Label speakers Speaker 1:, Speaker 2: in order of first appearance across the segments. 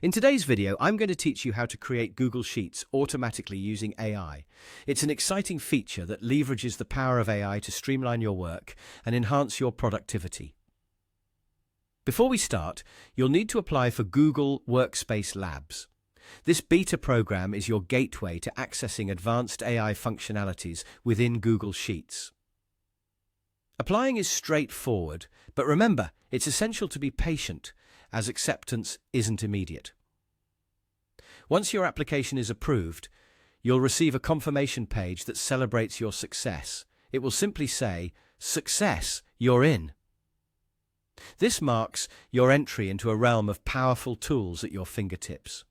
Speaker 1: In today's video, I'm going to teach you how to create Google Sheets automatically using AI. It's an exciting feature that leverages the power of AI to streamline your work and enhance your productivity. Before we start, you'll need to apply for Google Workspace Labs. This beta program is your gateway to accessing advanced AI functionalities within Google Sheets. Applying is straightforward, but remember, it's essential to be patient, as acceptance isn't immediate. Once your application is approved, you'll receive a confirmation page that celebrates your success. It will simply say, "Success, you're in." This marks your entry into a realm of powerful tools at your fingertips.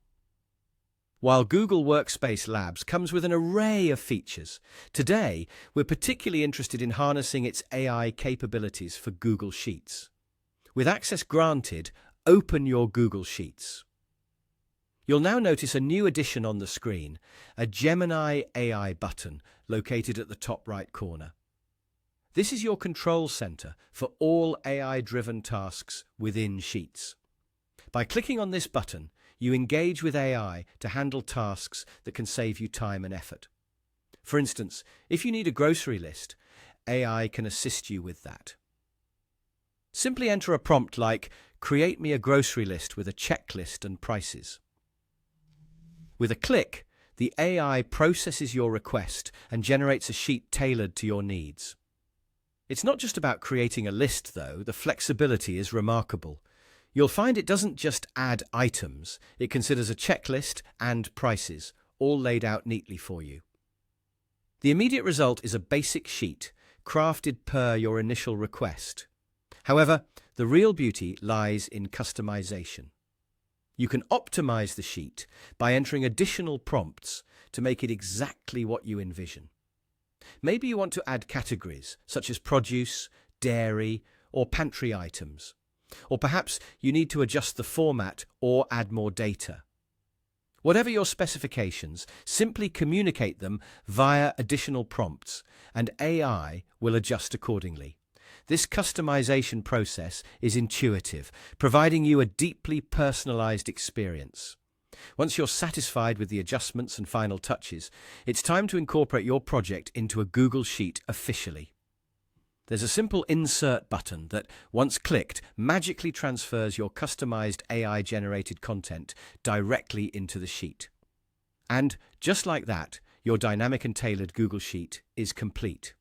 Speaker 1: While Google Workspace Labs comes with an array of features, today we're particularly interested in harnessing its AI capabilities for Google Sheets. With access granted, open your Google Sheets. You'll now notice a new addition on the screen, a Gemini AI button located at the top right corner. This is your control center for all AI-driven tasks within Sheets. By clicking on this button, you engage with AI to handle tasks that can save you time and effort. For instance, if you need a grocery list, AI can assist you with that. Simply enter a prompt like, "Create me a grocery list with a checklist and prices." With a click, the AI processes your request and generates a sheet tailored to your needs. It's not just about creating a list, though. The flexibility is remarkable. You'll find it doesn't just add items, it considers a checklist and prices, all laid out neatly for you. The immediate result is a basic sheet, crafted per your initial request. However, the real beauty lies in customization. You can optimize the sheet by entering additional prompts to make it exactly what you envision. Maybe you want to add categories such as produce, dairy, or pantry items. Or perhaps you need to adjust the format or add more data. Whatever your specifications, simply communicate them via additional prompts, and AI will adjust accordingly. This customization process is intuitive, providing you a deeply personalized experience. Once you're satisfied with the adjustments and final touches, it's time to incorporate your project into a Google Sheet officially. There's a simple insert button that, once clicked, magically transfers your customized AI-generated content directly into the sheet. And just like that, your dynamic and tailored Google Sheet is complete.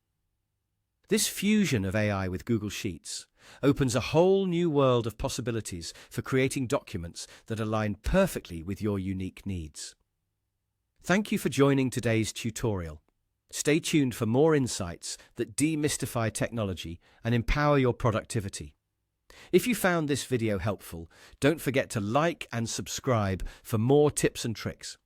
Speaker 1: This fusion of AI with Google Sheets opens a whole new world of possibilities for creating documents that align perfectly with your unique needs. Thank you for joining today's tutorial. Stay tuned for more insights that demystify technology and empower your productivity. If you found this video helpful, don't forget to like and subscribe for more tips and tricks.